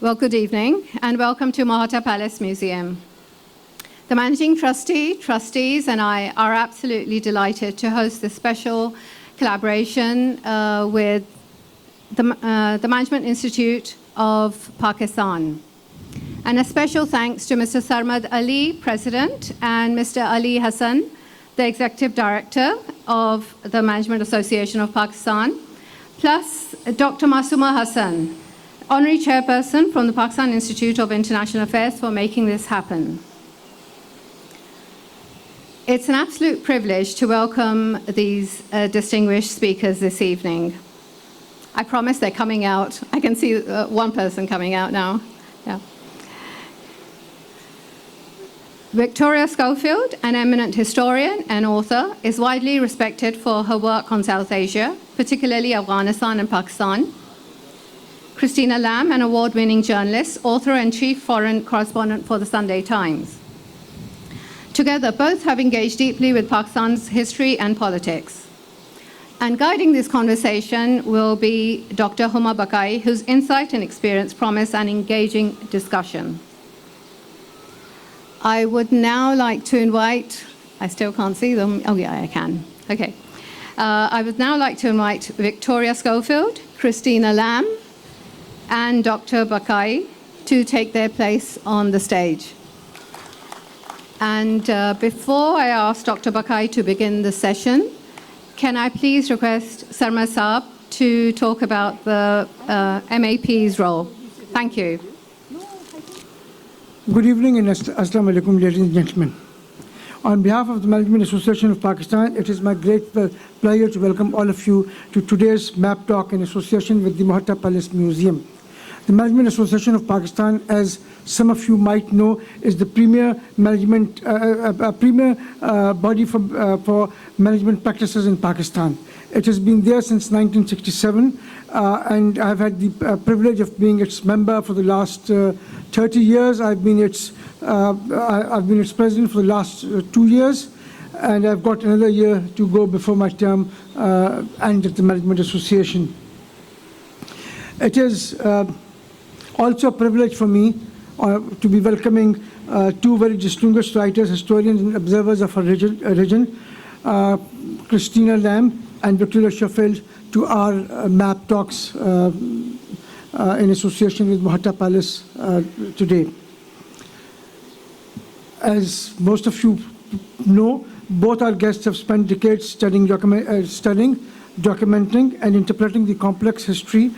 Well, good evening, and welcome to Mahatta Palace Museum. The Managing Trustee, trustees, and I are absolutely delighted to host this special collaboration with the Management Institute of Pakistan. And a special thanks to Mr. Sarmad Ali, President, and Mr. Ali Hassan, the Executive Director of the Management Association of Pakistan, plus Dr. Masuma Hassan, Honorary Chairperson from the Pakistan Institute of International Affairs, for making this happen. It's an absolute privilege to welcome these distinguished speakers this evening. I promise they're coming out. I can see one person coming out now. Yeah. Victoria Schofield, an eminent historian and author, is widely respected for her work on South Asia, particularly Afghanistan and Pakistan. Christina Lamb, an award-winning journalist, author and chief foreign correspondent for the Sunday Times. Together, both have engaged deeply with Pakistan's history and politics. And guiding this conversation will be Dr. Huma Bakai, whose insight and experience promise an engaging discussion. I would now like to invite, I still can't see them. Oh yeah, I can. Okay. I would now like to invite Victoria Schofield, Christina Lamb, and Dr. Bakai to take their place on the stage. And before I ask Dr. Bakai to begin the session, can I please request Sarma Saab to talk about the MAP's role? Thank you. Good evening and Assalamu alaikum, ladies and gentlemen. On behalf of the Management Association of Pakistan, it is my great pleasure to welcome all of you to today's MAP talk in association with the Mahatta Palace Museum. The Management Association of Pakistan, as some of you might know, is the premier management body for management practices in Pakistan. It has been there since 1967, and I've had the privilege of being its member for the last 30 years. I've been its president for the last 2 years, and I've got another year to go before my term ends at the Management Association. It is also a privilege for me to be welcoming two very distinguished writers, historians, and observers of our region, Christina Lamb and Victoria Schofield, to our MAP talks in association with Mahatta Palace today. As most of you know, both our guests have spent decades studying, documenting, and interpreting the complex history,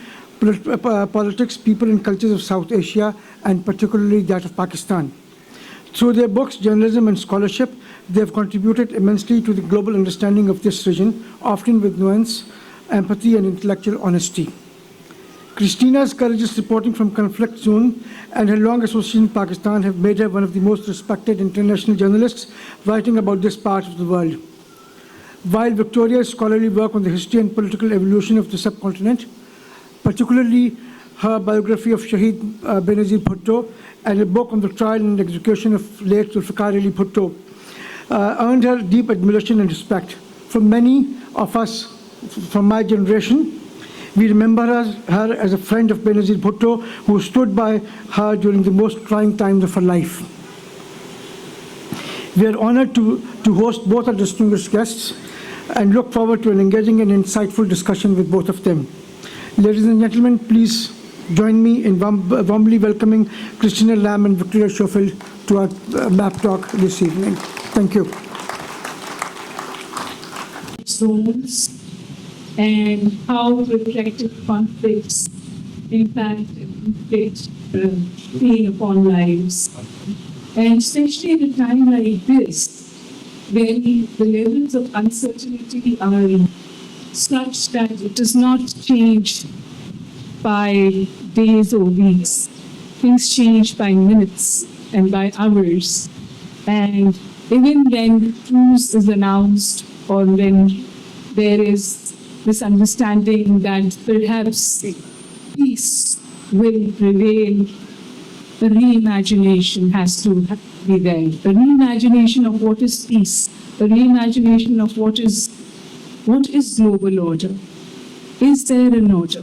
politics, people, and cultures of South Asia, and particularly that of Pakistan. Through their books, journalism, and scholarship, they have contributed immensely to the global understanding of this region, often with nuance, empathy, and intellectual honesty. Christina's courageous reporting from conflict zone and her long association in Pakistan have made her one of the most respected international journalists writing about this part of the world. While Victoria's scholarly work on the history and political evolution of the subcontinent, particularly her biography of Shaheed Benazir Bhutto and a book on the trial and execution of late Zulfikar Ali Bhutto, earned her deep admiration and respect. For many of us from my generation, we remember her as a friend of Benazir Bhutto, who stood by her during the most trying times of her life. We are honored to host both our distinguished guests and look forward to an engaging and insightful discussion with both of them. Ladies and gentlemen, please join me in warmly welcoming Christina Lamb and Victoria Schofield to our MAP talk this evening. Thank you. Zones and how reflective conflicts impact pain upon lives. And especially in a time like this, where the levels of uncertainty are such that it does not change by days or weeks. Things change by minutes and by hours. And even when truce is announced or when there is this understanding that perhaps peace will prevail, the reimagination has to be there. The reimagination of what is peace, the reimagination of what is global order. Is there an order?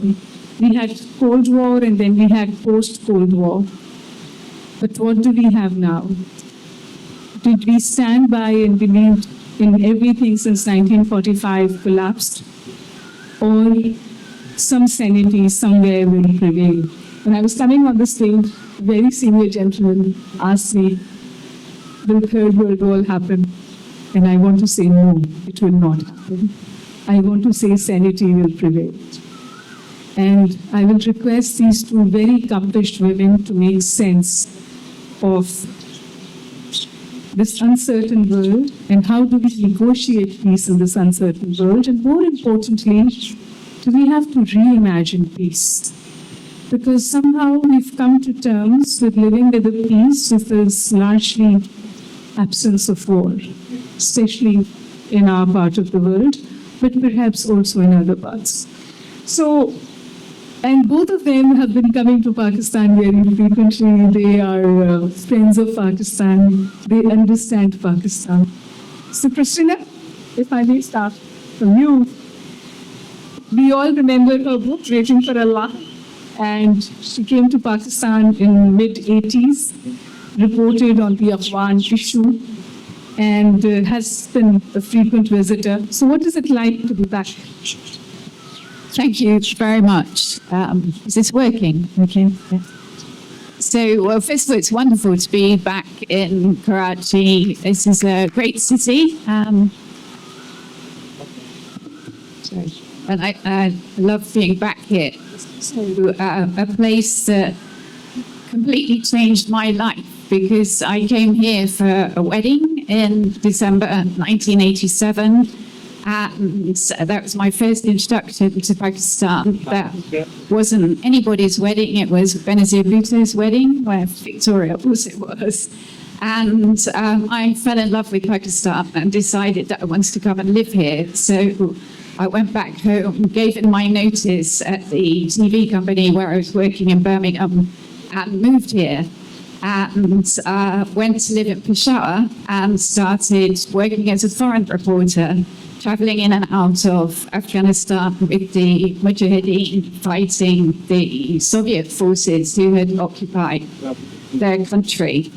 We had Cold War and then we had post-Cold War. But what do we have now? Did we stand by and believe in everything since 1945 collapsed? Or some sanity somewhere will prevail? When I was coming on the stage, a very senior gentleman asked me, will the Third World War happen? And I want to say no, it will not happen. I want to say sanity will prevail. And I will request these two very accomplished women to make sense of this uncertain world and how do we negotiate peace in this uncertain world. And more importantly, do we have to reimagine peace? Because somehow we've come to terms with living with a peace with this largely absence of war, especially in our part of the world, but perhaps also in other parts. So, and both of them have been coming to Pakistan very frequently. They are friends of Pakistan. They understand Pakistan. So, Christina, if I may start from you, we all remember her book, Waiting for Allah. And she came to Pakistan in mid-80s, reported on the Afghan issue, and has been a frequent visitor. So what is it like to be back? Thank you very much. Is this working? Okay. Yeah. So, well, first of all, it's wonderful to be back in Karachi. This is a great city. Sorry. And I love being back here. So, a place that completely changed my life because I came here for a wedding in December 1987. And that was my first introduction to Pakistan. That wasn't anybody's wedding, it was Benazir Bhutto's wedding, where Victoria also was. And I fell in love with Pakistan and decided that I wanted to come and live here. So I went back home, gave in my notice at the TV company where I was working in Birmingham, and moved here. And went to live in Peshawar and started working as a foreign reporter, traveling in and out of Afghanistan with the Mujahideen fighting the Soviet forces who had occupied their country.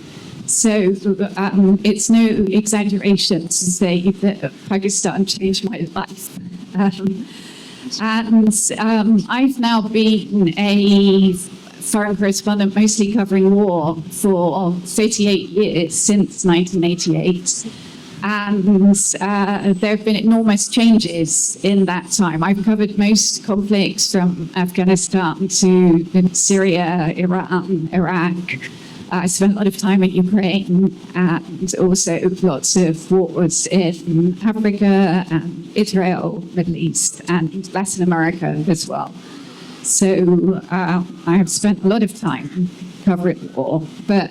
So it's no exaggeration to say that Pakistan changed my life. I've now been a foreign correspondent, mostly covering war, for 38 years, since 1988. And there have been enormous changes in that time. I've covered most conflicts from Afghanistan to Syria, Iran, Iraq. I spent a lot of time in Ukraine and also lots of wars in Africa and Israel, Middle East, and Latin America as well. So I have spent a lot of time covering war, but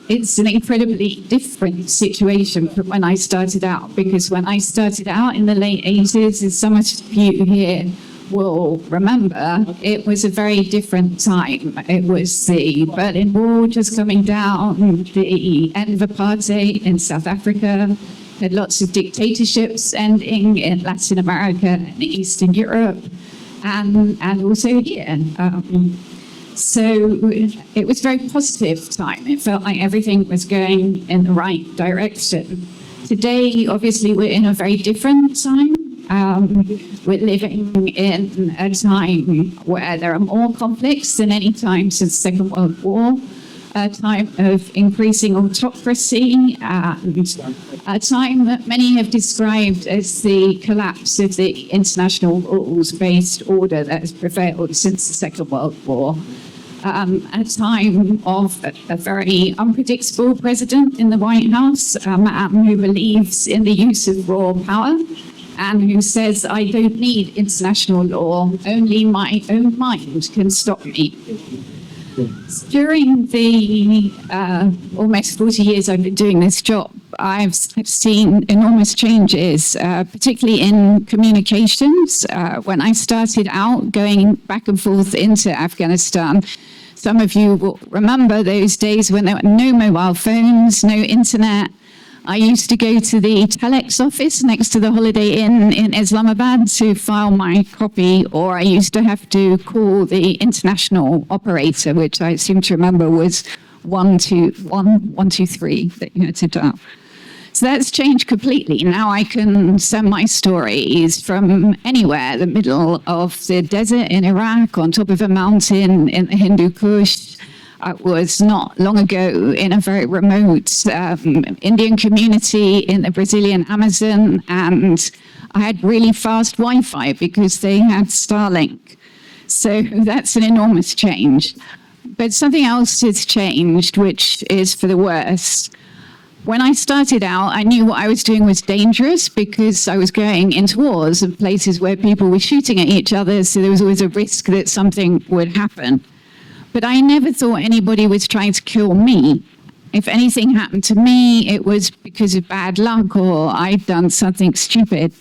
it's an incredibly different situation from when I started out, because when I started out in the late 80s, as some of you here will remember, it was a very different time. It was the Berlin Wall just coming down, the end of apartheid in South Africa, had lots of dictatorships ending in Latin America and Eastern Europe, and also here. So it was a very positive time. It felt like everything was going in the right direction. Today, obviously, we're in a very different time. We're living in a time where there are more conflicts than any time since the Second World War, a time of increasing autocracy, and a time that many have described as the collapse of the international rules-based order that has prevailed since the Second World War. A time of a very unpredictable president in the White House, a man who believes in the use of raw power and who says, I don't need international law, only my own mind can stop me. During the almost 40 years I've been doing this job, I've seen enormous changes, particularly in communications. When I started out going back and forth into Afghanistan, some of you will remember those days when there were no mobile phones, no internet. I used to go to the telex office next to the Holiday Inn in Islamabad to file my copy, or I used to have to call the international operator, which I seem to remember was 123 that you had to dial. So that's changed completely. Now I can send my stories from anywhere, the middle of the desert in Iraq, on top of a mountain in the Hindu Kush. I was not long ago in a very remote Indian community in the Brazilian Amazon, and I had really fast Wi-Fi because they had Starlink. So that's an enormous change. But something else has changed, which is for the worse. When I started out, I knew what I was doing was dangerous because I was going into wars and places where people were shooting at each other, so there was always a risk that something would happen. But I never thought anybody was trying to kill me. If anything happened to me, it was because of bad luck or I'd done something stupid.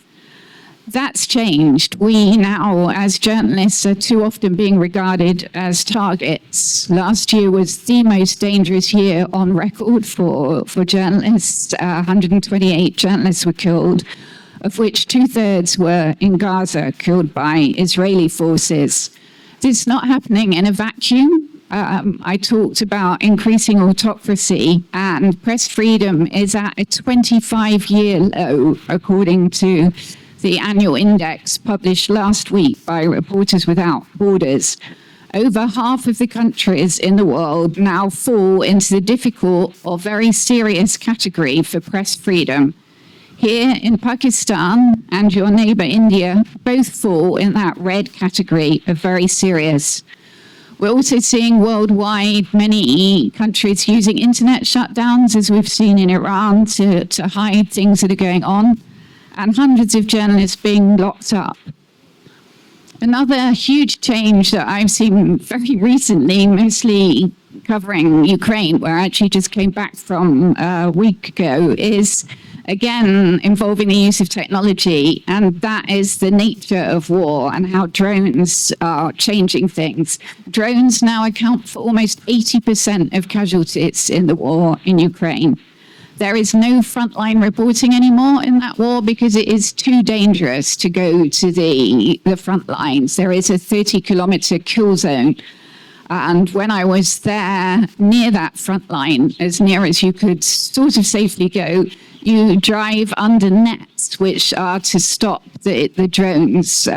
That's changed. We now, as journalists, are too often being regarded as targets. Last year was the most dangerous year on record for journalists. 128 journalists were killed, of which 2/3 were in Gaza, killed by Israeli forces. This is not happening in a vacuum. I talked about increasing autocracy, and press freedom is at a 25-year low, according to the annual index published last week by Reporters Without Borders. Over half of the countries in the world now fall into the difficult or very serious category for press freedom. Here in Pakistan and your neighbor India both fall in that red category of very serious. We're also seeing worldwide many countries using internet shutdowns, as we've seen in Iran, to hide things that are going on, and hundreds of journalists being locked up. Another huge change that I've seen very recently, mostly covering Ukraine, where I actually just came back from a week ago, is again involving the use of technology, and that is the nature of war and how drones are changing things. Drones now account for almost 80% of casualties in the war in Ukraine. There is no frontline reporting anymore in that war because it is too dangerous to go to the front lines. There is a 30-kilometer kill zone. And when I was there near that front line, as near as you could sort of safely go, you drive under nets, which are to stop the drones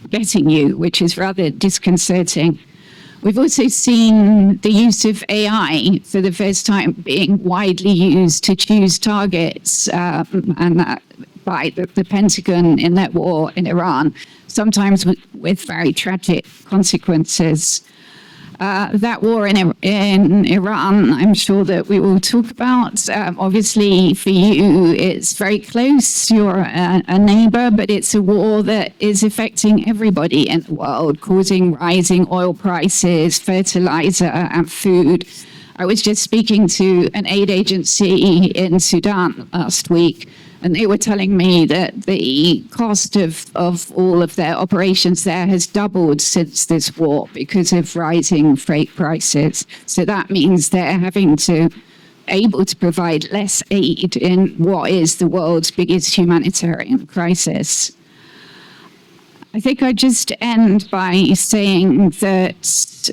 getting you, which is rather disconcerting. We've also seen the use of AI for the first time being widely used to choose targets, and that by the Pentagon in that war in Iran, sometimes with very tragic consequences. That war in Iran, I'm sure that we will talk about. Obviously, for you, it's very close. You're a neighbor, but it's a war that is affecting everybody in the world, causing rising oil prices, fertilizer, and food. I was just speaking to an aid agency in Sudan last week, and they were telling me that the cost of all of their operations there has doubled since this war because of rising freight prices. So that means they're able to provide less aid in what is the world's biggest humanitarian crisis. I think I'd just end by saying that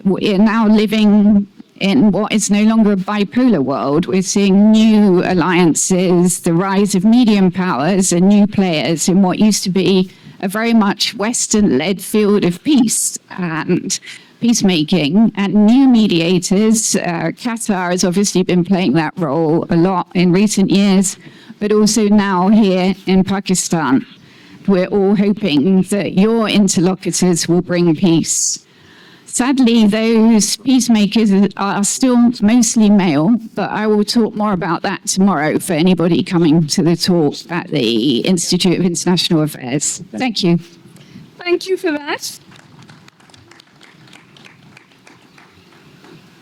we're now living in what is no longer a bipolar world. We're seeing new alliances, the rise of medium powers and new players in what used to be a very much Western-led field of peace and peacemaking, and new mediators. Qatar has obviously been playing that role a lot in recent years, but also now here in Pakistan. We're all hoping that your interlocutors will bring peace. Sadly, those peacemakers are still mostly male, but I will talk more about that tomorrow for anybody coming to the talk at the Institute of International Affairs. Thank you. Thank you for that.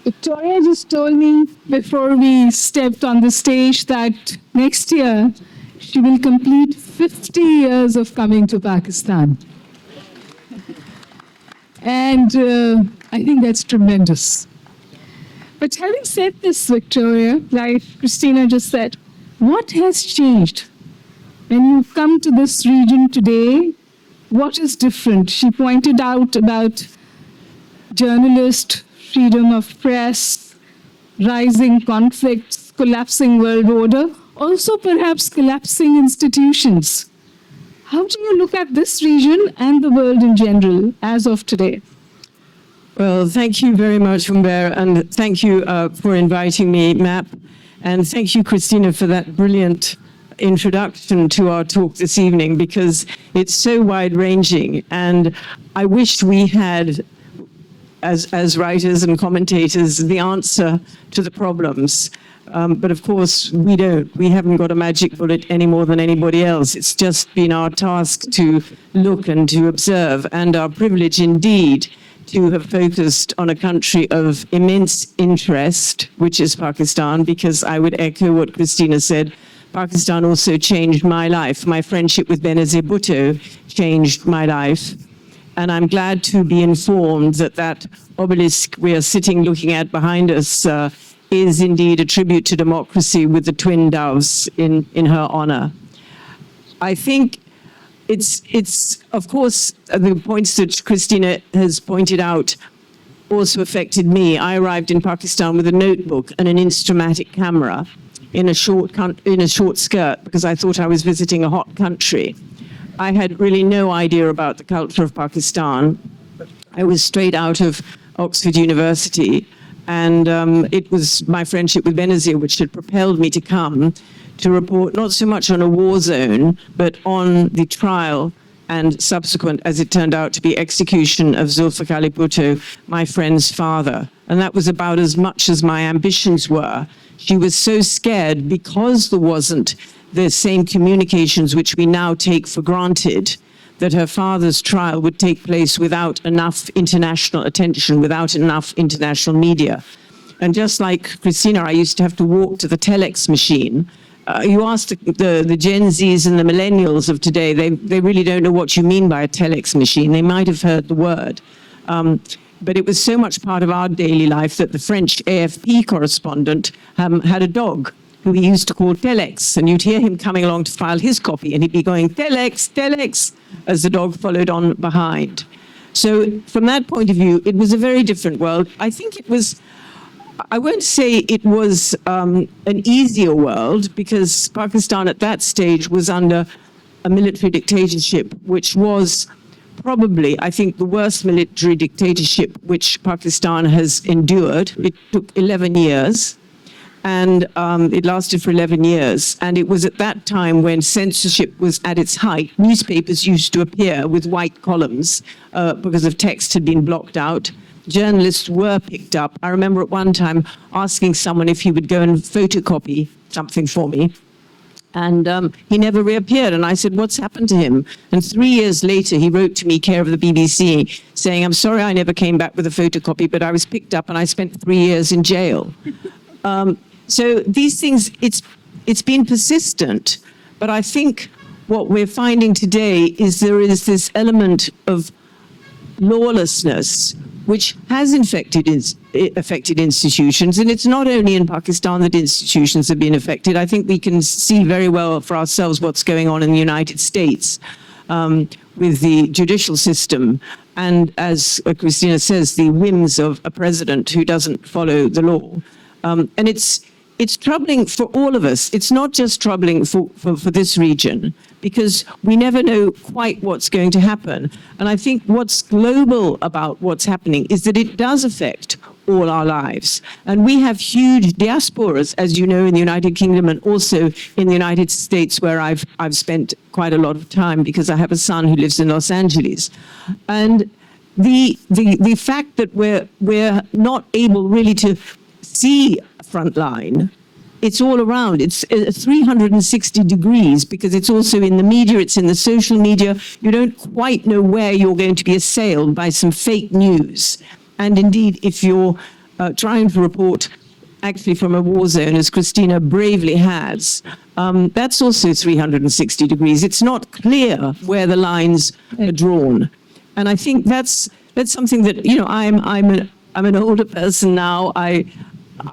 Victoria just told me before we stepped on the stage that next year she will complete 50 years of coming to Pakistan. And I think that's tremendous. But having said this, Victoria, like Christina just said, what has changed? When you come to this region today, what is different? She pointed out about journalist, freedom of press, rising conflicts, collapsing world order, also perhaps collapsing institutions. How do you look at this region and the world in general as of today? Well, thank you very much, Humbert, and thank you for inviting me, MAP. And thank you, Christina, for that brilliant introduction to our talk this evening, because it's so wide-ranging. And I wished we had, as writers and commentators, the answer to the problems. But of course, we don't. We haven't got a magic bullet any more than anybody else. It's just been our task to look and to observe, and our privilege indeed to have focused on a country of immense interest, which is Pakistan, because I would echo what Christina said. Pakistan also changed my life. My friendship with Benazir Bhutto changed my life. And I'm glad to be informed that that obelisk we are sitting looking at behind us is indeed a tribute to democracy with the twin doves in her honor. I think it's of course, the points that Christina has pointed out also affected me. I arrived in Pakistan with a notebook and an Instamatic camera in a short skirt because I thought I was visiting a hot country. I had really no idea about the culture of Pakistan. I was straight out of Oxford University, and it was my friendship with Benazir which had propelled me to come to report not so much on a war zone, but on the trial and subsequent, as it turned out to be, execution of Zulfikar Ali Bhutto, my friend's father. And that was about as much as my ambitions were. She was so scared because there wasn't the same communications which we now take for granted, that her father's trial would take place without enough international attention, without enough international media. And just like Christina, I used to have to walk to the telex machine. You ask the Gen Zs and the millennials of today, they really don't know what you mean by a telex machine. They might have heard the word. But it was so much part of our daily life that the French AFP correspondent had a dog who he used to call Telex, and you'd hear him coming along to file his copy, and he'd be going, Telex, Telex, as the dog followed on behind. So from that point of view, it was a very different world. I think it was, I won't say it was an easier world, because Pakistan at that stage was under a military dictatorship, which was probably, I think, the worst military dictatorship which Pakistan has endured. It took 11 years. And it lasted for 11 years. And it was at that time when censorship was at its height. Newspapers used to appear with white columns because of text had been blocked out. Journalists were picked up. I remember at one time asking someone if he would go and photocopy something for me. And he never reappeared. And I said, what's happened to him? And 3 years later, he wrote to me, care of the BBC, saying, I'm sorry I never came back with a photocopy, but I was picked up and I spent 3 years in jail. So these things, it's been persistent, but I think what we're finding today is there is this element of lawlessness which has affected institutions, and it's not only in Pakistan that institutions have been affected. I think we can see very well for ourselves what's going on in the United States with the judicial system, and as Christina says, the whims of a president who doesn't follow the law. And it's troubling for all of us. It's not just troubling for this region, because we never know quite what's going to happen. And I think what's global about what's happening is that it does affect all our lives. And we have huge diasporas, as you know, in the United Kingdom and also in the United States, where I've spent quite a lot of time because I have a son who lives in Los Angeles. And the fact that we're not able really to see a front line, it's all around. It's 360 degrees, because it's also in the media, it's in the social media. You don't quite know where you're going to be assailed by some fake news. And indeed, if you're trying to report actually from a war zone, as Christina bravely has, that's also 360 degrees. It's not clear where the lines are drawn. And I think that's something that, you know, I'm an older person now.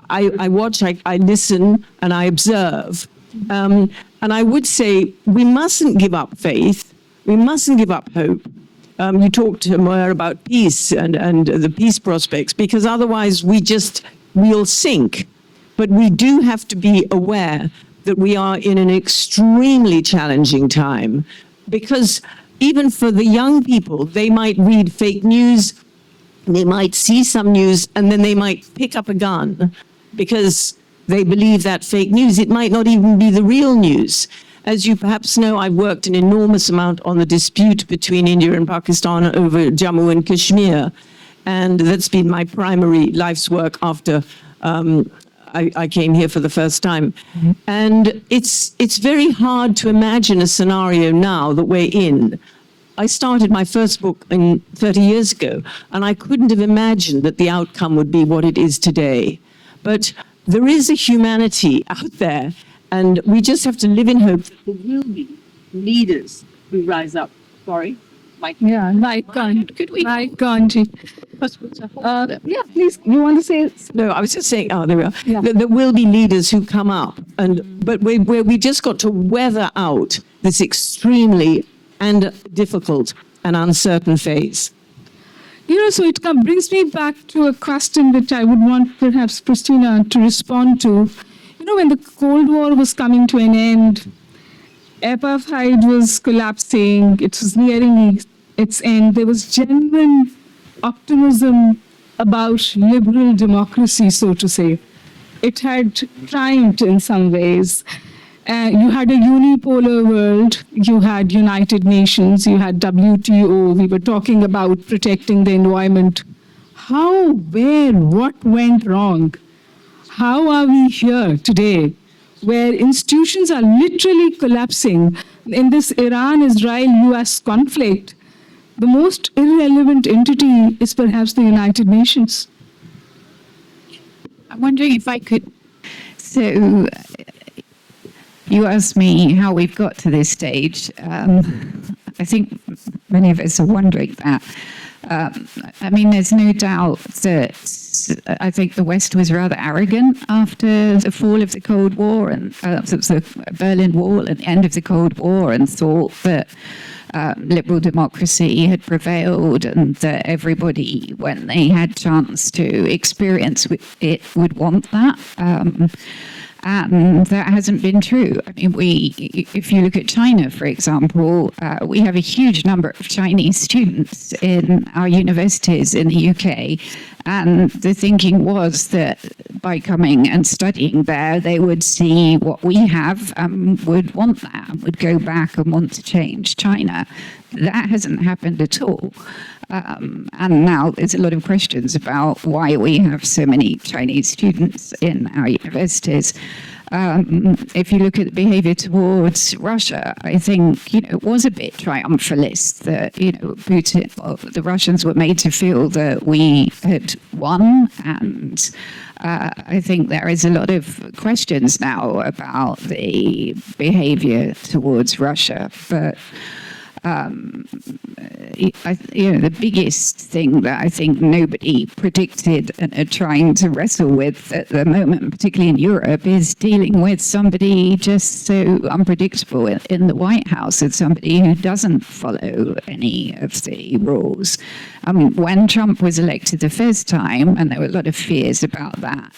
I watch, I listen, and I observe. And I would say we mustn't give up faith. We mustn't give up hope. You talked to Moir about peace and the peace prospects, because otherwise we'll sink. But we do have to be aware that we are in an extremely challenging time, because even for the young people, they might read fake news, they might see some news, and then they might pick up a gun because they believe that fake news. It might not even be the real news. As you perhaps know, I've worked an enormous amount on the dispute between India and Pakistan over Jammu and Kashmir, and that's been my primary life's work after I came here for the first time. Mm-hmm. And it's very hard to imagine a scenario now that we're in. I started my first book 30 years ago, and I couldn't have imagined that the outcome would be what it is today. But there is a humanity out there, and we just have to live in hope that there will be leaders who rise up. Sorry? Yeah, 𝐌𝐀𝐏. Yeah, please, you want to say? No, I was just saying, there we are. Yeah. There will be leaders who come up, but we just got to weather out this extremely and difficult and uncertain phase. So it brings me back to a question that I would want perhaps Christina to respond to. When the Cold War was coming to an end, apartheid was collapsing, it was nearing its end, there was genuine optimism about liberal democracy, so to say. It had triumphed in some ways. You had a unipolar world, you had United Nations, you had WTO, we were talking about protecting the environment. How, where, what went wrong? How are we here today, where institutions are literally collapsing? In this Iran-Israel-US conflict, the most irrelevant entity is perhaps the United Nations. I'm wondering if I could. So, you asked me how we've got to this stage. I think many of us are wondering that. There's no doubt that I think the West was rather arrogant after the fall of the Cold War and the Berlin Wall and the end of the Cold War, and thought that liberal democracy had prevailed and that everybody, when they had chance to experience it, would want that. And that hasn't been true. If you look at China, for example, we have a huge number of Chinese students in our universities in the UK. And the thinking was that by coming and studying there, they would see what we have and would want that, and would go back and want to change China. That hasn't happened at all. And now there's a lot of questions about why we have so many Chinese students in our universities. If you look at the behavior towards Russia, I think, it was a bit triumphalist that, Putin, the Russians were made to feel that we had won. And I think there is a lot of questions now about the behavior towards Russia. But the biggest thing that I think nobody predicted and are trying to wrestle with at the moment, particularly in Europe, is dealing with somebody just so unpredictable in the White House, and somebody who doesn't follow any of the rules. When Trump was elected the first time, and there were a lot of fears about that,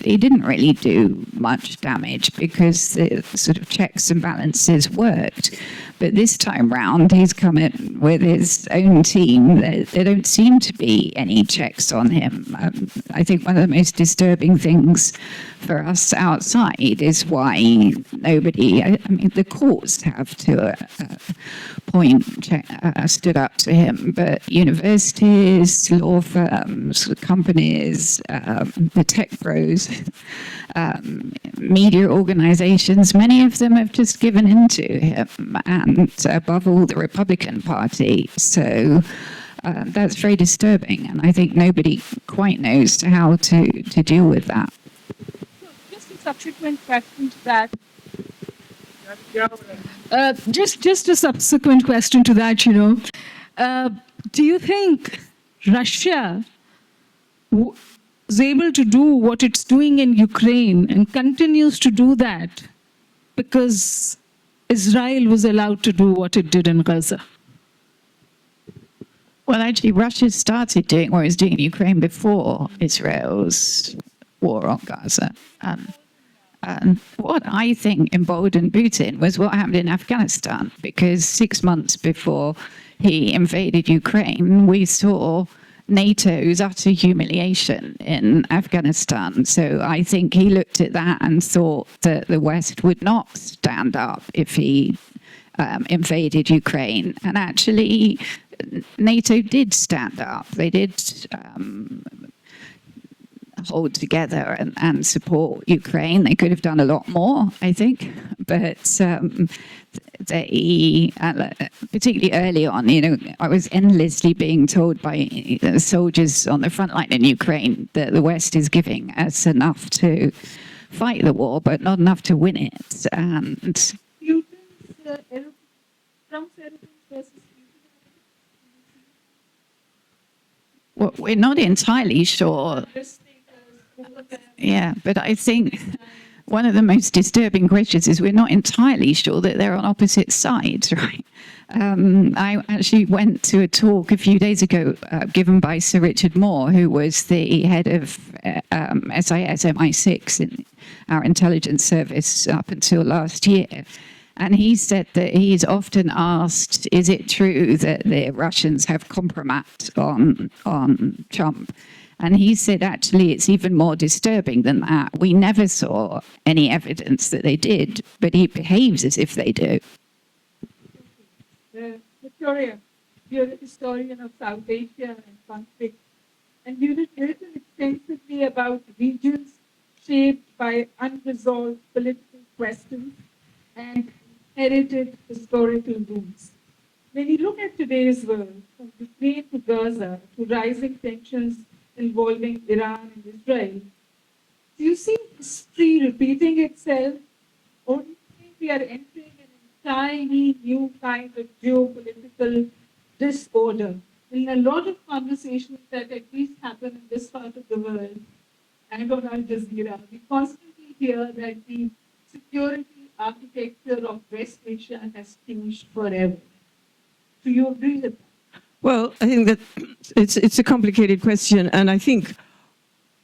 he didn't really do much damage because the sort of checks and balances worked. But this time round, he's come in with his own team. There don't seem to be any checks on him. I think one of the most disturbing things for us outside is why nobody, the courts have to stood up to him, but universities, law firms, companies, the tech pros, media organizations, many of them have just given in to him, and above all, the Republican Party. So that's very disturbing, and I think nobody quite knows how to deal with that. Just a subsequent question to that. Just a subsequent question to that, do you think Russia was able to do what it's doing in Ukraine and continues to do that because Israel was allowed to do what it did in Gaza? Well, actually, Russia started doing what it was doing in Ukraine before Israel's war on Gaza. And what I think emboldened Putin was what happened in Afghanistan, because 6 months before he invaded Ukraine, we saw NATO's utter humiliation in Afghanistan. So I think he looked at that and thought that the West would not stand up if he invaded Ukraine. And actually, NATO did stand up. They did hold together and support Ukraine. They could have done a lot more, I think, but they, particularly early on, I was endlessly being told by soldiers on the front line in Ukraine that the West is giving us enough to fight the war, but not enough to win it. And well, we're not entirely sure. Yeah, but I think one of the most disturbing questions is we're not entirely sure that they're on opposite sides, right? I actually went to a talk a few days ago given by Sir Richard Moore, who was the head of SIS MI6 in our intelligence service up until last year. And he said that he's often asked, is it true that the Russians have compromised on Trump? And he said, actually, it's even more disturbing than that. We never saw any evidence that they did, but he behaves as if they do. Victoria, you're a historian of South Asia and conflict, and you've written extensively about regions shaped by unresolved political questions and inherited historical wounds. When you look at today's world, from Ukraine to Gaza to rising tensions involving Iran and Israel, do you see history repeating itself, or do you think we are entering an entirely new kind of geopolitical disorder? In a lot of conversations that at least happen in this part of the world and on Al Jazeera, we constantly hear that the security architecture of West Asia has changed forever. Do you agree with that? Well, I think that it's a complicated question, and I think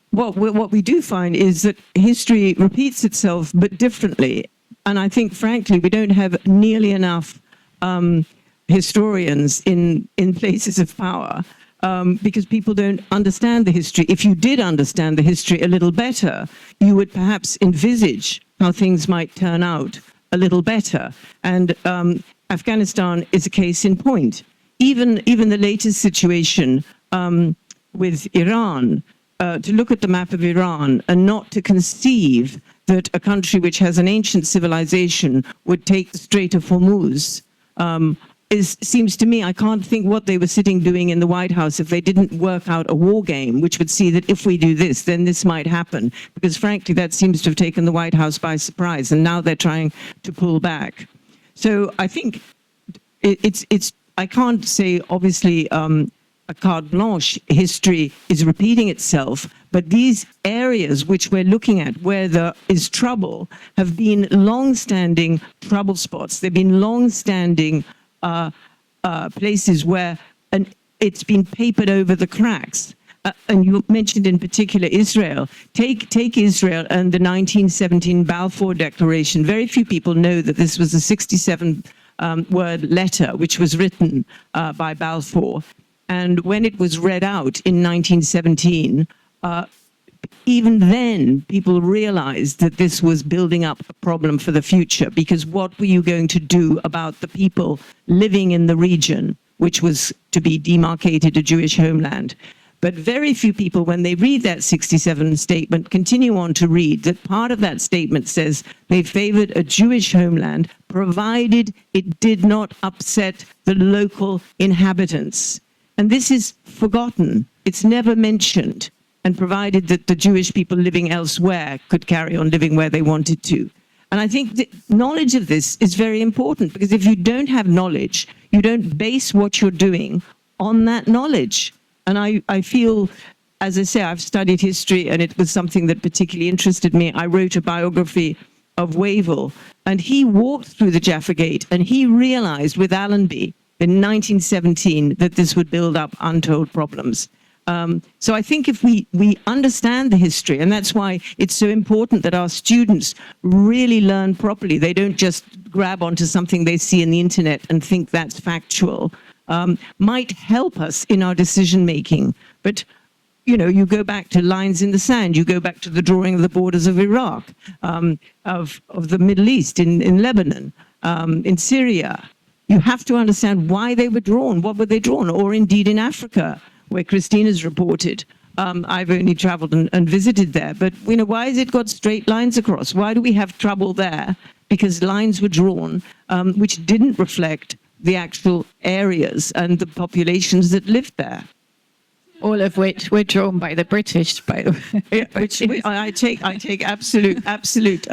what we do find is that history repeats itself, but differently. And I think, frankly, we don't have nearly enough historians in places of power because people don't understand the history. If you did understand the history a little better, you would perhaps envisage how things might turn out a little better. And Afghanistan is a case in point. Even the latest situation with Iran, to look at the map of Iran and not to conceive that a country which has an ancient civilization would take the Strait of Hormuz seems to me, I can't think what they were sitting doing in the White House if they didn't work out a war game, which would see that if we do this, then this might happen. Because frankly, that seems to have taken the White House by surprise, and now they're trying to pull back. So I think I can't say, obviously, a carte blanche history is repeating itself, but these areas which we're looking at where there is trouble have been long-standing trouble spots. They've been long-standing places where it's been papered over the cracks. And you mentioned in particular Israel. Take Israel and the 1917 Balfour Declaration. Very few people know that this was a 67-word letter which was written by Balfour. And when it was read out in 1917, even then people realized that this was building up a problem for the future, because what were you going to do about the people living in the region, which was to be demarcated a Jewish homeland? But very few people, when they read that 67 statement, continue on to read that part of that statement says they favored a Jewish homeland, provided it did not upset the local inhabitants. And this is forgotten. It's never mentioned. And provided that the Jewish people living elsewhere could carry on living where they wanted to. And I think the knowledge of this is very important, because if you don't have knowledge, you don't base what you're doing on that knowledge. And I feel as I say, I've studied history, and it was something that particularly interested me. I wrote a biography of 𝐌𝐸, and he walked through the Jaffa Gate, and he realized with Allenby in 1917 that this would build up untold problems. So I think if we understand the history, and that's why it's so important that our students really learn properly. They don't just grab onto something they see in the internet and think that's factual, might help us in our decision making. But you know, you go back to lines in the sand, you go back to the drawing of the borders of Iraq, of the Middle East, in Lebanon, in Syria. You have to understand why they were drawn, what were they drawn, or indeed in Africa, where Christina's reported. I've only traveled and visited there, but you know, why has it got straight lines across? Why do we have trouble there? Because lines were drawn which didn't reflect the actual areas and the populations that lived there. All of which were drawn by the British, by the way. Yeah, which I take absolute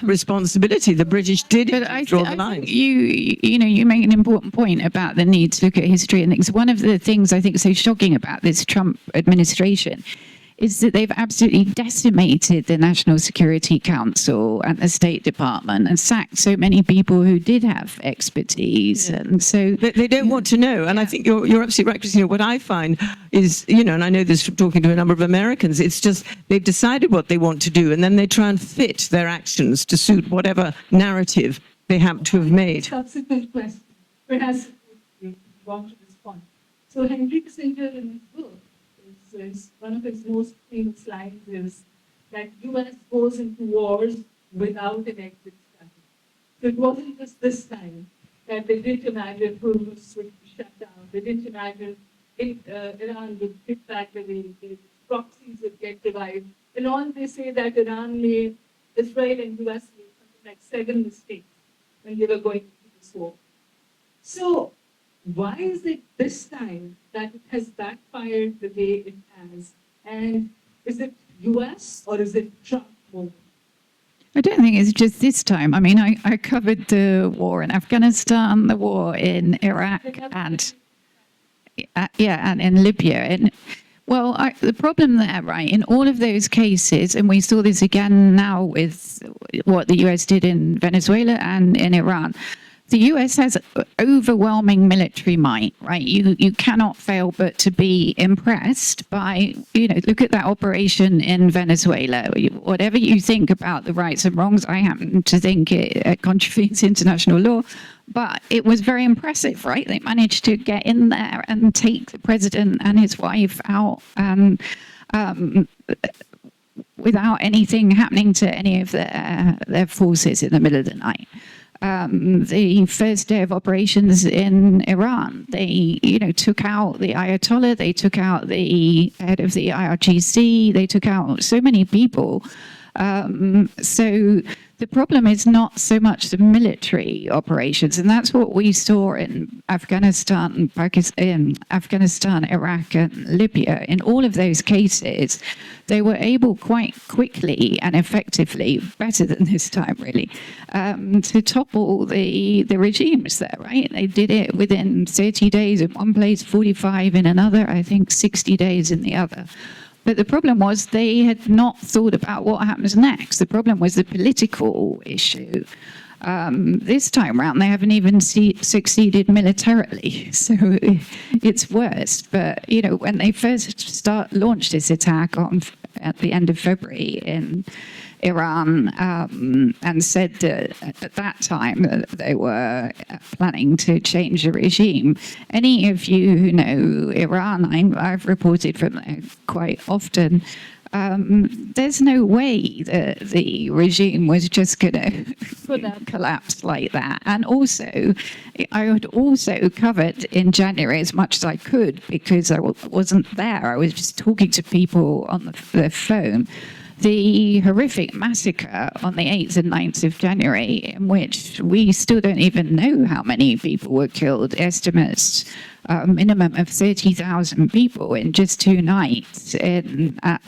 responsibility. The British did draw the lines. You make an important point about the need to look at history and things. One of the things I think is so shocking about this Trump administration is that they've absolutely decimated the National Security Council and the State Department and sacked so many people who did have expertise. And so they don't want to know. And I think you're absolutely right, Christina. What I find is, you know, and I know this from talking to a number of Americans, it's just they've decided what they want to do, and then they try and fit their actions to suit whatever narrative they happen to have made. Subsequent question, perhaps you want to respond. So Henry Kissinger in his book, one of his most famous lines is that U.S. goes into wars without an exit strategy. So it wasn't just this time that they didn't imagine Hormuz would be shut down. They didn't imagine Iran would hit back the proxies would get revived. And on they say that Israel and U.S. made something like 7 mistakes when they were going into this war. So why is it this time that it has backfired the way it has? And is it US or is it Trump moment? I don't think it's just this time. I mean, I covered the war in Afghanistan, the war in Iraq, and in Libya. And the problem there, right, in all of those cases, and we saw this again now with what the US did in Venezuela and in Iran, the US has overwhelming military might, right? You cannot fail but to be impressed by, you know, look at that operation in Venezuela. Whatever you think about the rights and wrongs, I happen to think it contravenes international law, but it was very impressive, right? They managed to get in there and take the president and his wife out without anything happening to any of their forces in the middle of the night. The first day of operations in Iran, they, you know, took out the Ayatollah, they took out the head of the IRGC, they took out so many people. So the problem is not so much the military operations, and that's what we saw in Afghanistan, Iraq, and Libya. In all of those cases, they were able quite quickly and effectively, better than this time really, to topple the regimes there, right? They did it within 30 days in one place, 45 in another, I think 60 days in the other. But the problem was they had not thought about what happens next. The problem was the political issue. This time around, they haven't even succeeded militarily, so it's worse. But you know, when they first launched this attack at the end of February in Iran, and said that at that time that they were planning to change the regime. Any of you who know Iran, I've reported from there quite often. There's no way that the regime was just going to collapse like that. And also, I had also covered in January as much as I could because I wasn't there. I was just talking to people on the phone. The horrific massacre on the 8th and 9th of January, in which we still don't even know how many people were killed, estimates a minimum of 30,000 people in just 2 nights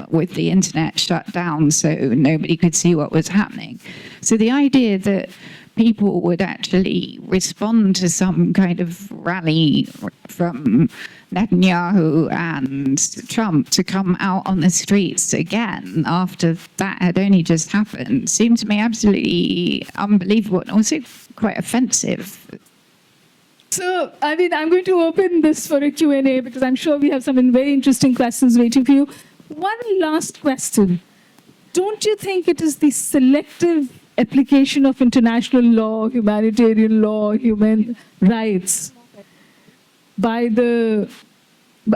with the internet shut down so nobody could see what was happening. So the idea that people would actually respond to some kind of rally from Netanyahu and Trump to come out on the streets again after that had only just happened seemed to me absolutely unbelievable and also quite offensive. So, I mean, I'm going to open this for a Q&A because I'm sure we have some very interesting questions waiting for you. One last question. Don't you think it is the selective application of international law, humanitarian law, human rights by the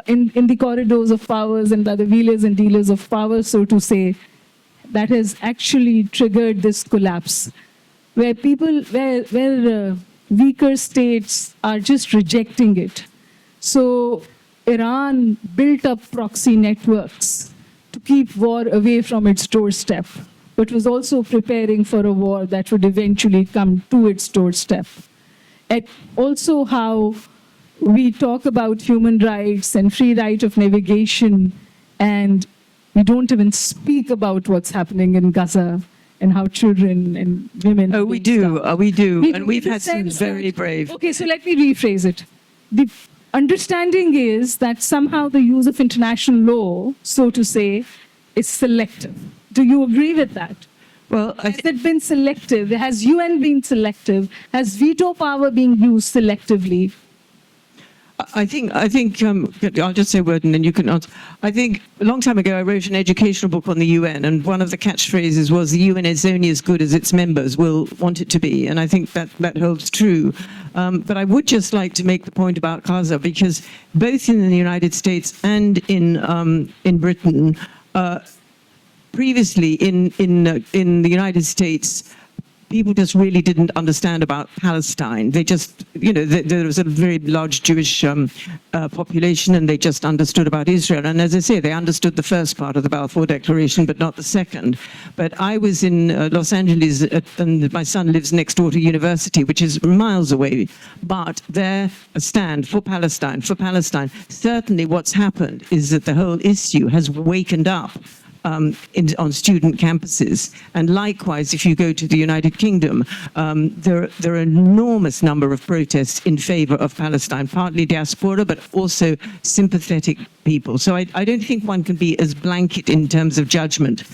in the corridors of powers and by the wheelers and dealers of power, so to say, that has actually triggered this collapse, where weaker states are just rejecting it? So Iran built up proxy networks to keep war away from its doorstep, but was also preparing for a war that would eventually come to its doorstep. And also how we talk about human rights and free right of navigation, and we don't even speak about what's happening in Gaza and how children and women... Oh, we do. And we've had some very brave... Okay, so let me rephrase it. The understanding is that somehow the use of international law, so to say, is selective. Do you agree with that? Well, Has it been selective? Has UN been selective? Has veto power been used selectively? I think I'll just say a word and then you can answer. I think a long time ago I wrote an educational book on the UN, and one of the catchphrases was the UN is only as good as its members will want it to be, and I think that holds true. But I would just like to make the point about Gaza, because both in the United States and in Britain, previously in the United States, people just really didn't understand about Palestine. They just, there was a very large Jewish population, and they just understood about Israel. And as I say, they understood the first part of the Balfour Declaration, but not the second. But I was in Los Angeles, and my son lives next door to university, which is miles away. But they're a stand for Palestine, for Palestine. Certainly what's happened is that the whole issue has wakened up on student campuses. And likewise, if you go to the United Kingdom, there are an enormous number of protests in favor of Palestine, partly diaspora, but also sympathetic people. So I don't think one can be as blanket in terms of judgment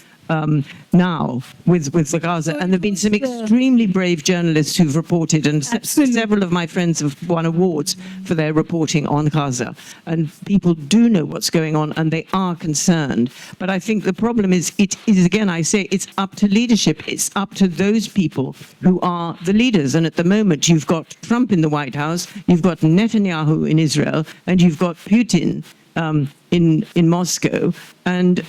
now with the Gaza. And there have been some extremely brave journalists who've reported, and several of my friends have won awards for their reporting on Gaza. And people do know what's going on, and they are concerned. But I think the problem is, it is, again, I say, it's up to leadership. It's up to those people who are the leaders. And at the moment, you've got Trump in the White House, you've got Netanyahu in Israel, and you've got Putin in Moscow, and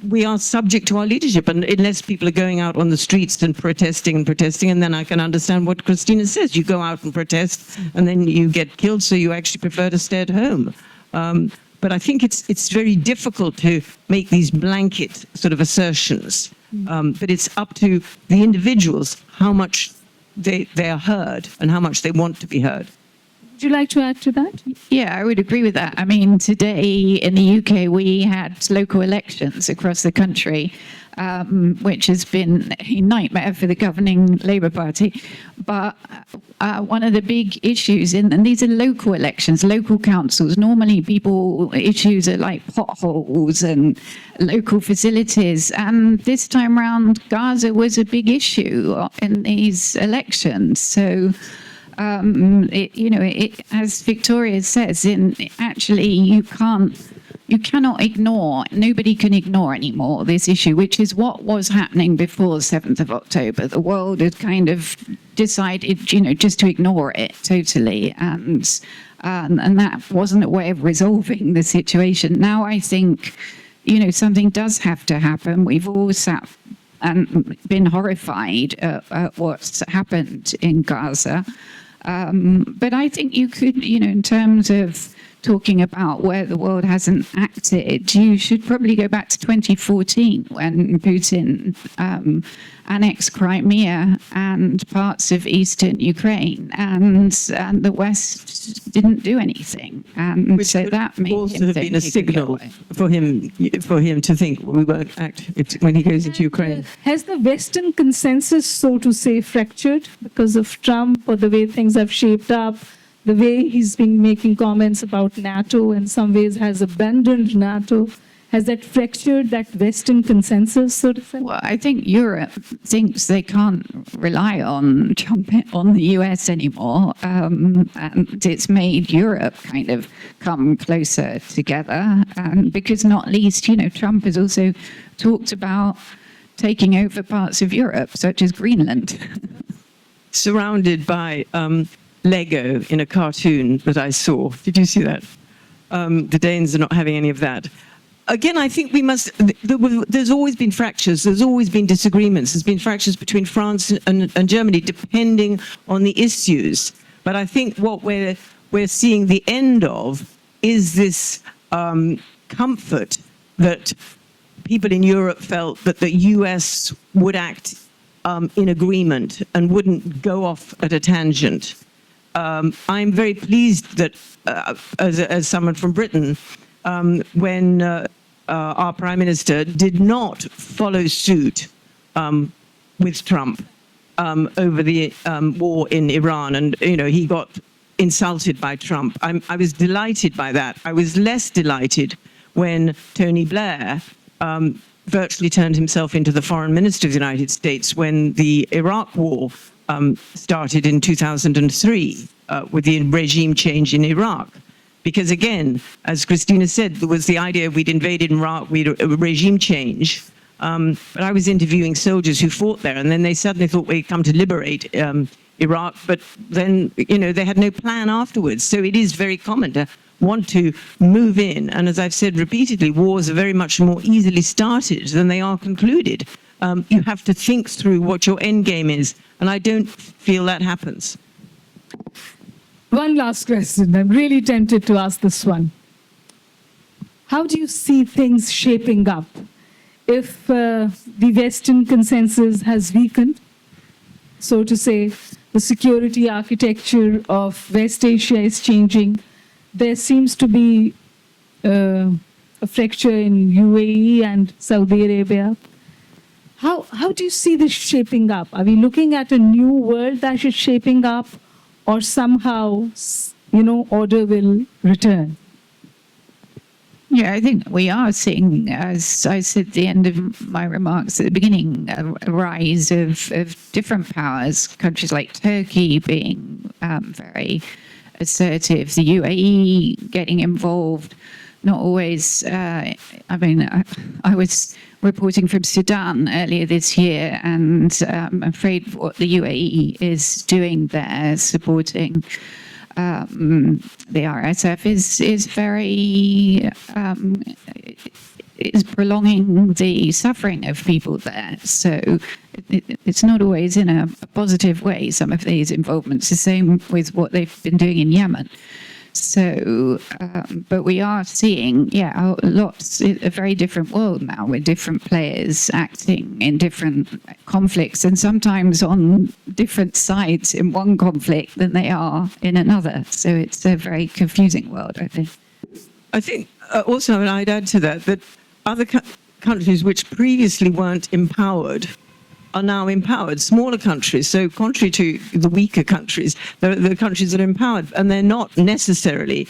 we are subject to our leadership, and unless people are going out on the streets and protesting, and then I can understand what Christina says. You go out and protest, and then you get killed, so you actually prefer to stay at home. But I think it's very difficult to make these blanket sort of assertions. But it's up to the individuals how much they are heard and how much they want to be heard. Would you like to add to that? Yeah, I would agree with that. I mean, today in the UK, we had local elections across the country, which has been a nightmare for the governing Labour Party. But one of the big issues, and these are local elections, local councils, normally issues are like potholes and local facilities. And this time around, Gaza was a big issue in these elections. So, as Victoria says, you cannot ignore, nobody can ignore anymore this issue, which is what was happening before the 7th of October. The world had kind of decided, just to ignore it totally. And that wasn't a way of resolving the situation. Now I think, something does have to happen. We've all sat and been horrified at what's happened in Gaza. But I think you could, in terms of talking about where the world hasn't acted, you should probably go back to 2014 when Putin annexed Crimea and parts of eastern Ukraine, and the West didn't do anything, and Which so could that made also him have think been a he could get signal away. for him to think we won't act when he goes into Ukraine. Has the Western consensus, so to say, fractured because of Trump, or the way things have shaped up, the way he's been making comments about NATO, in some ways has abandoned NATO? Has that fractured that Western consensus, so to say? Well, I think Europe thinks they can't rely on the US anymore, and it's made Europe kind of come closer together. And because not least, Trump has also talked about taking over parts of Europe, such as Greenland. Surrounded by Lego in a cartoon that I saw. Did you see that? The Danes are not having any of that. Again, I think we must, there's always been fractures, there's always been disagreements, there's been fractures between France and Germany, depending on the issues. But I think what we're seeing the end of is this comfort that people in Europe felt that the US would act in agreement and wouldn't go off at a tangent. I'm very pleased that, as someone from Britain, when our Prime Minister did not follow suit with Trump over the war in Iran, and he got insulted by Trump. I was delighted by that. I was less delighted when Tony Blair virtually turned himself into the foreign minister of the United States when the Iraq war started in 2003 with the regime change in Iraq. Because again, as Christina said, there was the idea we'd invaded Iraq, we'd a regime change. But I was interviewing soldiers who fought there, and then they suddenly thought we'd come to liberate Iraq, but then, they had no plan afterwards. So it is very common to want to move in. And as I've said repeatedly, wars are very much more easily started than they are concluded. You have to think through what your end game is, and I don't feel that happens. One last question. I'm really tempted to ask this one. How do you see things shaping up if the Western consensus has weakened? So to say, the security architecture of West Asia is changing. There seems to be a fracture in UAE and Saudi Arabia. How do you see this shaping up? Are we looking at a new world that is shaping up, or somehow, order will return? Yeah, I think we are seeing, as I said at the end of my remarks at the beginning, a rise of different powers, countries like Turkey being very assertive, the UAE getting involved, not always, I was reporting from Sudan earlier this year, and I'm afraid what the UAE is doing there, supporting the RSF, is very is prolonging the suffering of people there. So it's not always in a positive way, some of these involvements. The same with what they've been doing in Yemen. So, but we are seeing, a very different world now, with different players acting in different conflicts, and sometimes on different sides in one conflict than they are in another. So it's a very confusing world, I think. I think also, and I'd add to that other countries which previously weren't empowered are now empowered, smaller countries. So contrary to the weaker countries, the countries that are empowered, and they're not necessarily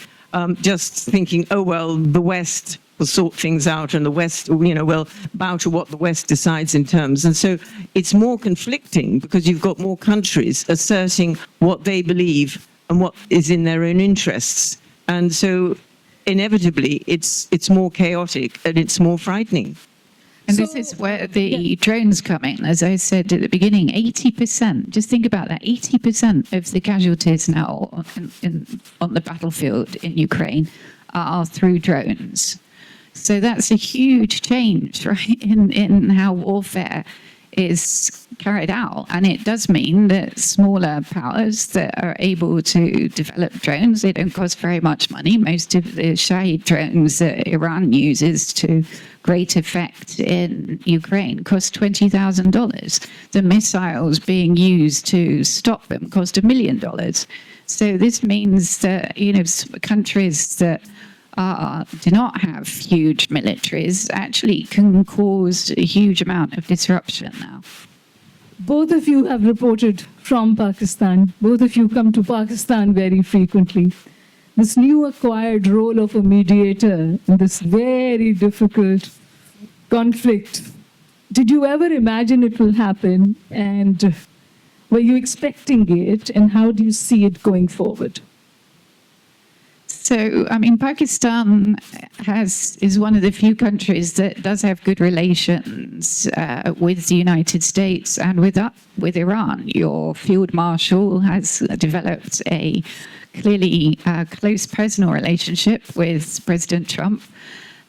just thinking, oh, well, the West will sort things out and the West, will bow to what the West decides in terms. And so it's more conflicting because you've got more countries asserting what they believe and what is in their own interests. And so inevitably it's more chaotic and it's more frightening. And this is where the drones come in. As I said at the beginning, 80%, just think about that, 80% of the casualties now on the battlefield in Ukraine are through drones. So that's a huge change, right, in how warfare is carried out. And it does mean that smaller powers that are able to develop drones, they don't cost very much money. Most of the Shahid drones that Iran uses to great effect in Ukraine cost $20,000. The missiles being used to stop them cost $1 million. So this means that, countries that do not have huge militaries actually can cause a huge amount of disruption now. Both of you have reported from Pakistan. Both of you come to Pakistan very frequently. This new acquired role of a mediator in this very difficult conflict, did you ever imagine it will happen? And were you expecting it? And how do you see it going forward? So, Pakistan is one of the few countries that does have good relations with the United States and with Iran. Your field marshal has developed a clearly close personal relationship with President Trump.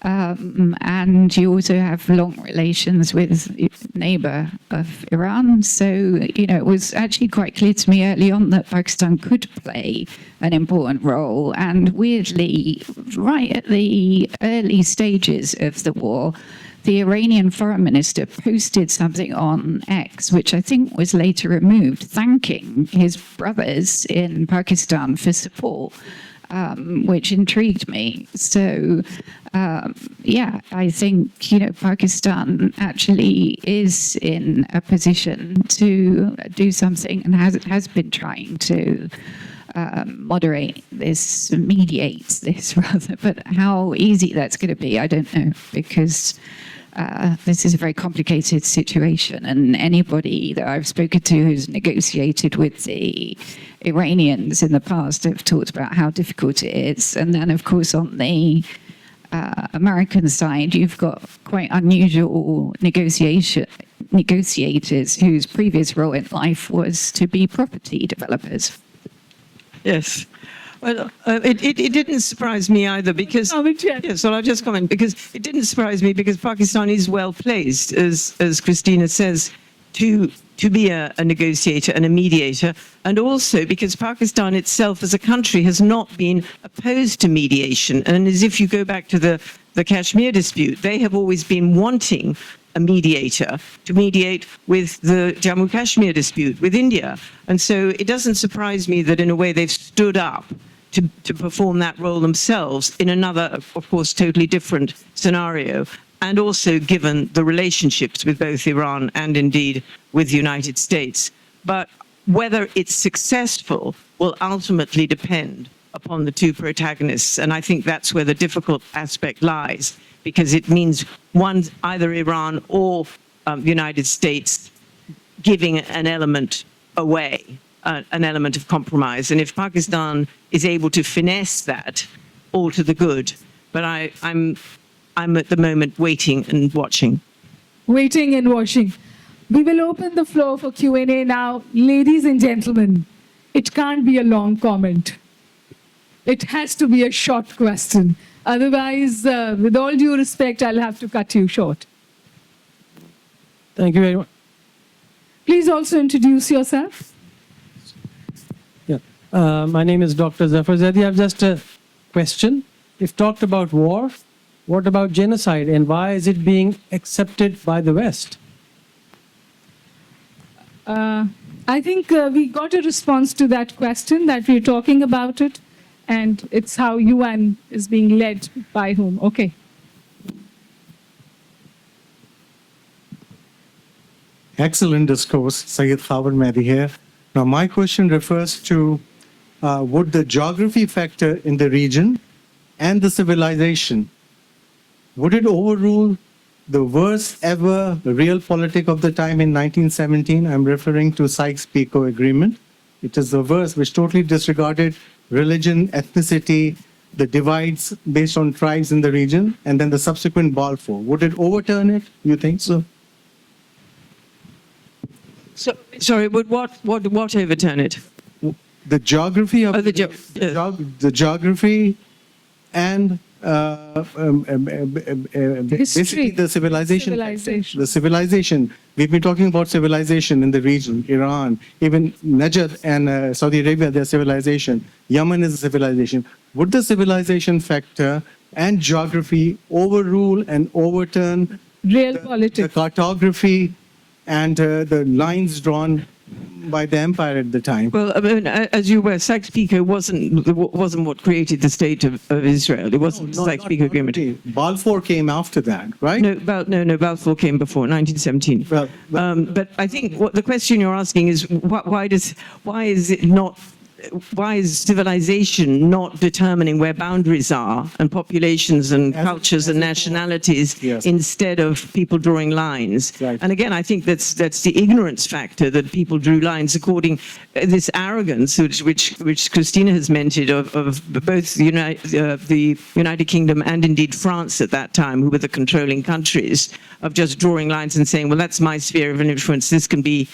And you also have long relations with neighbor of Iran. So, it was actually quite clear to me early on that Pakistan could play an important role. And weirdly, right at the early stages of the war, the Iranian foreign minister posted something on X, which I think was later removed, thanking his brothers in Pakistan for support. Which intrigued me. So, I think, Pakistan actually is in a position to do something and has been trying to mediate this rather. But how easy that's going to be, I don't know, because this is a very complicated situation, and anybody that I've spoken to who's negotiated with the Iranians in the past have talked about how difficult it is. And then, of course, on the American side, you've got quite unusual negotiators whose previous role in life was to be property developers. Yes. Well, it didn't surprise me either because... Yes, well, I'll just comment, because it didn't surprise me because Pakistan is well placed, as Christina says, to be a negotiator and a mediator, and also because Pakistan itself as a country has not been opposed to mediation. And as if you go back to the Kashmir dispute, they have always been wanting a mediator to mediate with the Jammu Kashmir dispute with India. And so it doesn't surprise me that in a way they've stood up to perform that role themselves in another, of course, totally different scenario, and also given the relationships with both Iran and indeed with the United States. But whether it's successful will ultimately depend upon the two protagonists. And I think that's where the difficult aspect lies, because it means either Iran or the United States giving an element away, an element of compromise. And if Pakistan is able to finesse that, all to the good. But I'm at the moment waiting and watching. Waiting and watching. We will open the floor for Q&A now. Ladies and gentlemen, it can't be a long comment. It has to be a short question. Otherwise, with all due respect, I'll have to cut you short. Thank you very much. Please also introduce yourself. Yeah. My name is Dr. Zafar Zaidi. I have just a question. You've talked about war. What about genocide, and why is it being accepted by the West? I think we got a response to that question, that we're talking about it, and it's how UN is being led by whom. Okay. Excellent discourse, Syed Khabar Mehdi here. Now, my question refers to would the geography factor in the region and the civilization, would it overrule the worst ever realpolitik of the time in 1917? I'm referring to Sykes-Picot Agreement. It is the verse which totally disregarded religion, ethnicity, the divides based on tribes in the region, and then the subsequent Balfour. Would it overturn it? You think so? So, sorry, would what overturn it? The geography of Oh, the geography and basically the civilization. Civilization. The civilization. We've been talking about civilization in the region, Iran, even Najd and Saudi Arabia, their civilization. Yemen is a civilization. Would the civilization factor and geography overrule and overturn Real the politics. cartography and the lines drawn by the empire at the time? Well, I mean, as you were, Sykes-Picot wasn't what created the state of Israel. It wasn't the Sykes-Picot Agreement. Balfour came after that, right? No, Balfour came before, 1917. Well, But I think what the question you're asking is why is civilization not determining where boundaries are and populations and cultures and nationalities Yes. instead of people drawing lines? Right. And again, I think that's the ignorance factor, that people drew lines according this arrogance which Christina has mentioned of both the United Kingdom and indeed France at that time, who were the controlling countries, of just drawing lines and saying, well, that's my sphere of influence, this can be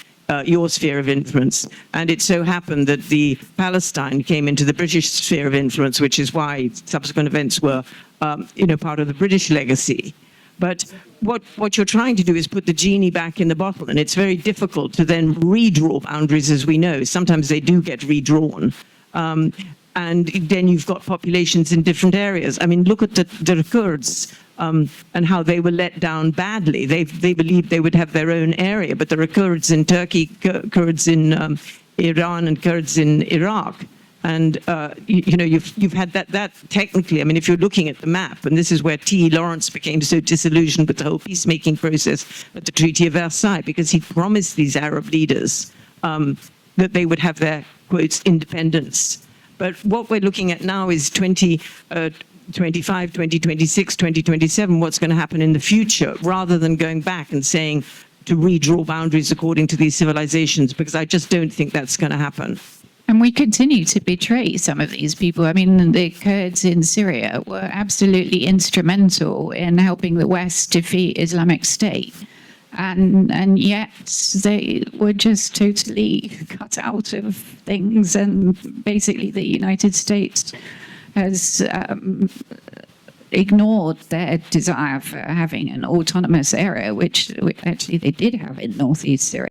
your sphere of influence. And it so happened that the Palestine came into the British sphere of influence, which is why subsequent events were, part of the British legacy. But what you're trying to do is put the genie back in the bottle, and it's very difficult to then redraw boundaries, as we know. Sometimes they do get redrawn. And then you've got populations in different areas. I mean, look at the Kurds. And how they were let down badly. They believed they would have their own area, but there are Kurds in Turkey, Kurds in Iran, and Kurds in Iraq. And you've had that technically. I mean, if you're looking at the map, and this is where T. Lawrence became so disillusioned with the whole peacemaking process at the Treaty of Versailles, because he promised these Arab leaders that they would have their, quotes, independence. But what we're looking at now is 2025, 2026, 2027, what's going to happen in the future, rather than going back and saying to redraw boundaries according to these civilizations, because I just don't think that's going to happen. And we continue to betray some of these people. I mean, the Kurds in Syria were absolutely instrumental in helping the West defeat Islamic State. And yet they were just totally cut out of things. And basically the United States has ignored their desire for having an autonomous area, which actually they did have in northeast Syria.